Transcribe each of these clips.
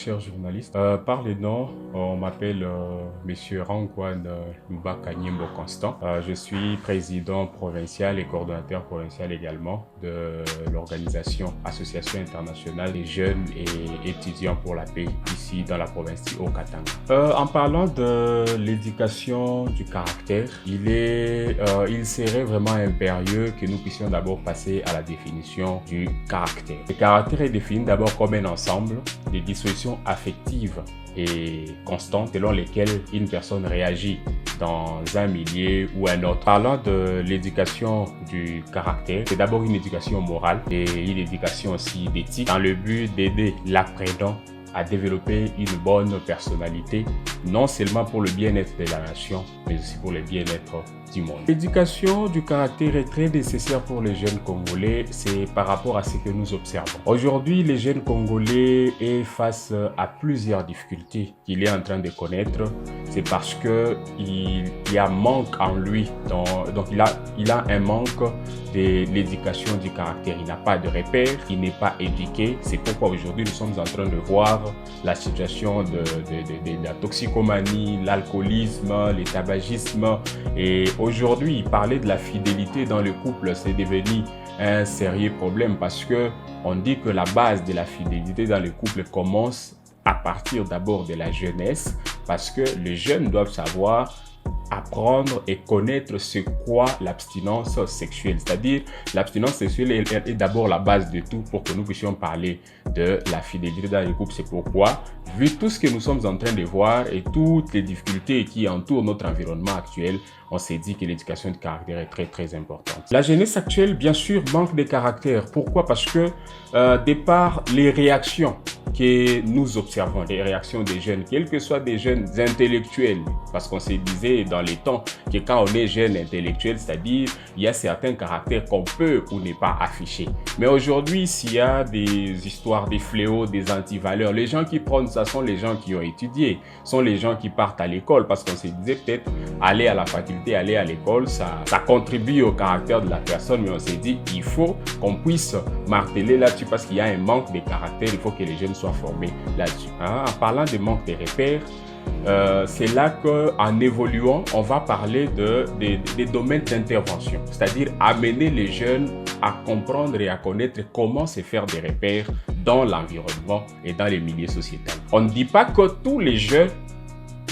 chers journalistes. Par les noms, on m'appelle Monsieur Rangwan Luba Kanyembo Constant. Je suis président provincial et coordonnateur provincial également de l'organisation Association internationale des jeunes et étudiants pour la paix ici dans la province du Haut-Katanga. En parlant de l'éducation du caractère, il serait vraiment impérieux que nous puissions d'abord passer à la définition du caractère. Le caractère est défini d'abord comme un ensemble de dispositions affectives et constantes selon lesquelles une personne réagit dans un milieu ou un autre. Parlant de l'éducation du caractère, c'est d'abord une éducation morale et une éducation aussi d'éthique dans le but d'aider l'apprenant à développer une bonne personnalité, non seulement pour le bien-être de la nation, mais aussi pour le bien-être du monde. L'éducation du caractère est très nécessaire pour les jeunes Congolais, c'est par rapport à ce que nous observons. Aujourd'hui, les jeunes Congolais est face à plusieurs difficultés qu'il est en train de connaître. C'est parce que il y a manque en lui, donc il a un manque de l'éducation du caractère. Il n'a pas de repères, il n'est pas éduqué. C'est pourquoi aujourd'hui nous sommes en train de voir la situation de la toxicomanie, l'alcoolisme, le tabagisme. Et aujourd'hui, parler de la fidélité dans le couple, c'est devenu un sérieux problème parce que on dit que la base de la fidélité dans le couple commence à partir d'abord de la jeunesse, parce que les jeunes doivent savoir apprendre et connaître ce qu'est l'abstinence sexuelle. C'est-à-dire, l'abstinence sexuelle est d'abord la base de tout pour que nous puissions parler de la fidélité dans le couple. C'est pourquoi, vu tout ce que nous sommes en train de voir et toutes les difficultés qui entourent notre environnement actuel, on s'est dit que l'éducation de caractère est très très importante. La jeunesse actuelle, bien sûr, manque de caractère. Pourquoi? Parce que, de par les réactions que nous observons, les réactions des jeunes, quels que soient des jeunes intellectuels, parce qu'on se disait dans les temps que quand on est jeune intellectuel, c'est-à-dire il y a certains caractères qu'on peut ou n'est pas afficher. Mais aujourd'hui, s'il y a des histoires, des fléaux, des antivaleurs, les gens qui prennent ça sont les gens qui ont étudié, sont les gens qui partent à l'école, parce qu'on se disait peut-être aller à la faculté, aller à l'école, ça contribue au caractère de la personne, mais on s'est dit il faut qu'on puisse marteler là-dessus parce qu'il y a un manque de caractère, il faut que les jeunes soient formés là-dessus. En parlant de manque de repères, c'est là qu'en évoluant, on va parler des domaines d'intervention, c'est-à-dire amener les jeunes à comprendre et à connaître comment se faire des repères dans l'environnement et dans les milieux sociétals. On ne dit pas que tous les jeunes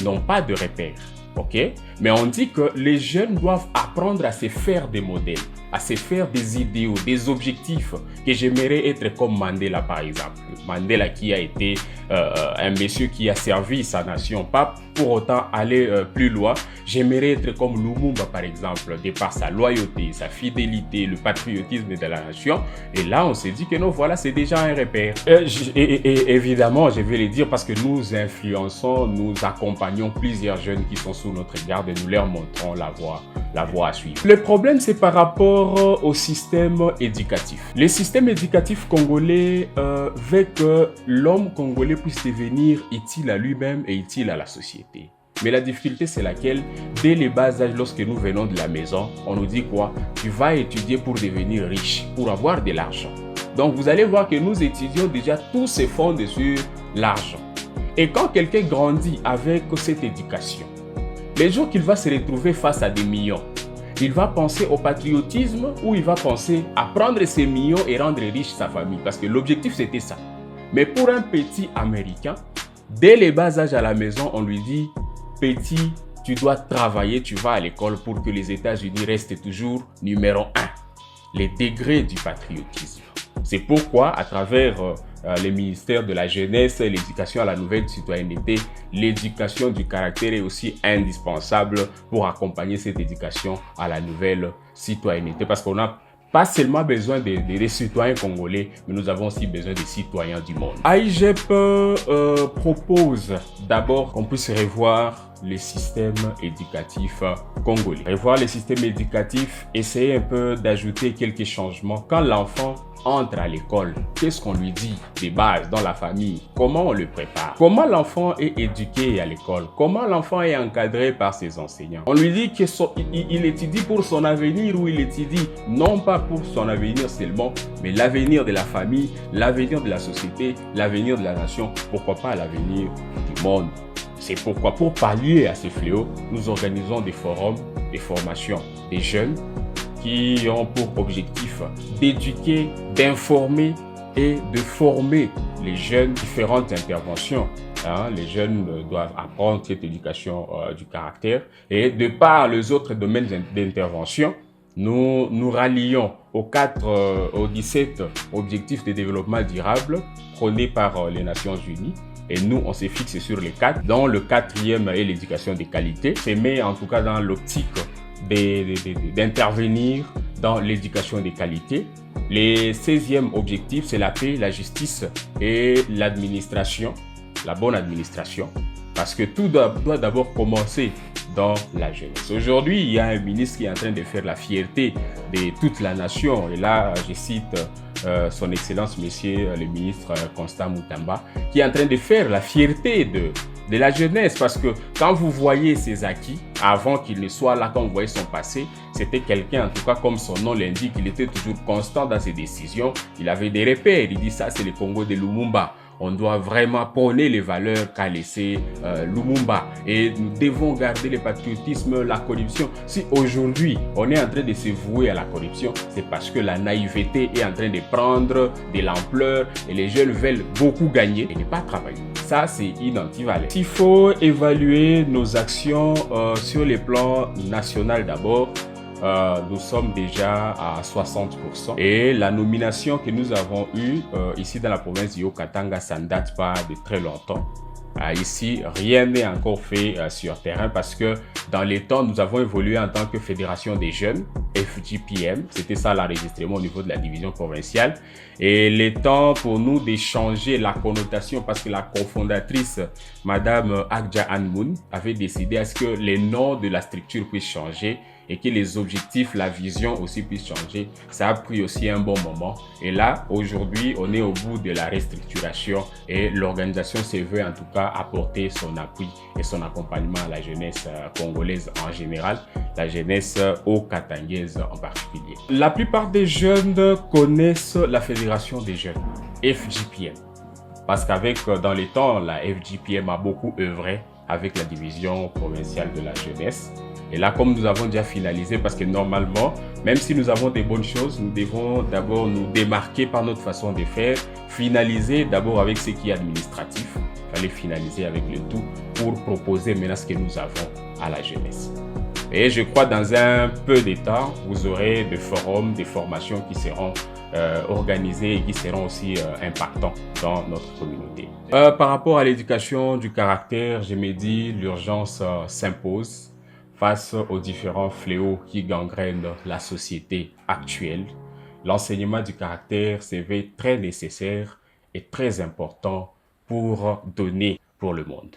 n'ont pas de repères, ok? Mais on dit que les jeunes doivent apprendre à se faire des modèles, à se faire des idéaux, des objectifs, que j'aimerais être comme Mandela par exemple. Mandela qui a été un monsieur qui a servi sa nation, pas pour autant aller plus loin. J'aimerais être comme Lumumba par exemple, de par sa loyauté, sa fidélité, le patriotisme de la nation. Et là, on s'est dit que non, voilà, c'est déjà un repère. Et évidemment, je vais le dire parce que nous influençons, nous accompagnons plusieurs jeunes qui sont sous notre garde et nous leur montrons la voie à suivre. Le problème, c'est par rapport au système éducatif. Le système éducatif congolais veut que l'homme congolais puisse devenir utile à lui-même et utile à la société. Mais la difficulté, c'est laquelle, dès les bas âges, lorsque nous venons de la maison, on nous dit quoi? Tu vas étudier pour devenir riche, pour avoir de l'argent. Donc, vous allez voir que nous étudions déjà, tout se fonde sur l'argent. Et quand quelqu'un grandit avec cette éducation, les jours qu'il va se retrouver face à des millions, il va penser au patriotisme ou il va penser à prendre ses millions et rendre riche sa famille. Parce que l'objectif, c'était ça. Mais pour un petit Américain, dès les bas âges à la maison, on lui dit « Petit, tu dois travailler, tu vas à l'école pour que les États-Unis restent toujours numéro 1. » Les degrés du patriotisme. C'est pourquoi, à travers les ministères de la jeunesse, l'éducation à la nouvelle citoyenneté, l'éducation du caractère est aussi indispensable pour accompagner cette éducation à la nouvelle citoyenneté. Parce qu'on n'a pas seulement besoin des citoyens congolais, mais nous avons aussi besoin des citoyens du monde. AIGEP propose d'abord qu'on puisse revoir le système éducatif congolais. Revoir le système éducatif, essayer un peu d'ajouter quelques changements. Quand l'enfant entre à l'école, qu'est-ce qu'on lui dit des bases dans la famille? Comment on le prépare? Comment l'enfant est éduqué à l'école? Comment l'enfant est encadré par ses enseignants? On lui dit qu'il étudie pour son avenir ou il étudie non pas pour son avenir seulement, mais l'avenir de la famille, l'avenir de la société, l'avenir de la nation, pourquoi pas l'avenir du monde. C'est pourquoi, pour pallier à ces fléaux, nous organisons des forums, des formations des jeunes qui ont pour objectif d'éduquer, d'informer et de former les jeunes. Différentes interventions. Les jeunes doivent apprendre cette éducation du caractère et de par les autres domaines d'intervention, nous rallions aux 17 objectifs de développement durable prônés par les Nations Unies. Et nous, on s'est fixé sur les 4, dont le 4e est l'éducation de qualité. C'est mis en tout cas dans l'optique d'intervenir dans l'éducation de qualité. Le 16e objectif, c'est la paix, la justice et l'administration, la bonne administration. Parce que tout doit d'abord commencer dans la jeunesse. Aujourd'hui, il y a un ministre qui est en train de faire la fierté de toute la nation. Et là, je cite son Excellence, Monsieur le ministre Constant Moutamba, qui est en train de faire la fierté de la jeunesse. Parce que quand vous voyez ses acquis, avant qu'il ne soit là, quand vous voyez son passé, c'était quelqu'un, en tout cas comme son nom l'indique, il était toujours constant dans ses décisions. Il avait des repères. Il dit ça, c'est le Congo de Lumumba. On doit vraiment prôner les valeurs qu'a laissé Lumumba. Et nous devons garder le patriotisme, la corruption. Si aujourd'hui, on est en train de se vouer à la corruption, c'est parce que la naïveté est en train de prendre de l'ampleur et les jeunes veulent beaucoup gagner et ne pas travailler. Ça, c'est inantivalent. Il faut évaluer nos actions sur le plan national d'abord. Nous sommes déjà à 60%. Et la nomination que nous avons eue ici dans la province du Haut-Katanga, ça ne date pas de très longtemps. Ici, rien n'est encore fait sur terrain parce que dans les temps, nous avons évolué en tant que Fédération des jeunes, FJPM. C'était ça l'enregistrement au niveau de la division provinciale. Et les temps pour nous de changer la connotation parce que la cofondatrice, Madame Agja Anmoun, avait décidé à ce que les noms de la structure puissent changer et que les objectifs, la vision aussi puissent changer. Ça a pris aussi un bon moment. Et là, aujourd'hui, on est au bout de la restructuration et l'organisation se veut en tout cas apporter son appui et son accompagnement à la jeunesse congolaise en général, la jeunesse haut-katangaise en particulier. La plupart des jeunes connaissent la Fédération des jeunes, FJPM. Parce qu'avec, dans les temps, la FJPM a beaucoup œuvré avec la division provinciale de la jeunesse. Et là, comme nous avons déjà finalisé, parce que normalement, même si nous avons des bonnes choses, nous devons d'abord nous démarquer par notre façon de faire, finaliser d'abord avec ce qui est administratif, il fallait finaliser avec le tout pour proposer maintenant ce que nous avons à la jeunesse. Et je crois dans un peu de temps, vous aurez des forums, des formations qui seront organisés et qui seront aussi impactants dans notre communauté. Par rapport à l'éducation du caractère, je me dis l'urgence s'impose face aux différents fléaux qui gangrènent la société actuelle. L'enseignement du caractère s'avère très nécessaire et très important pour donner pour le monde.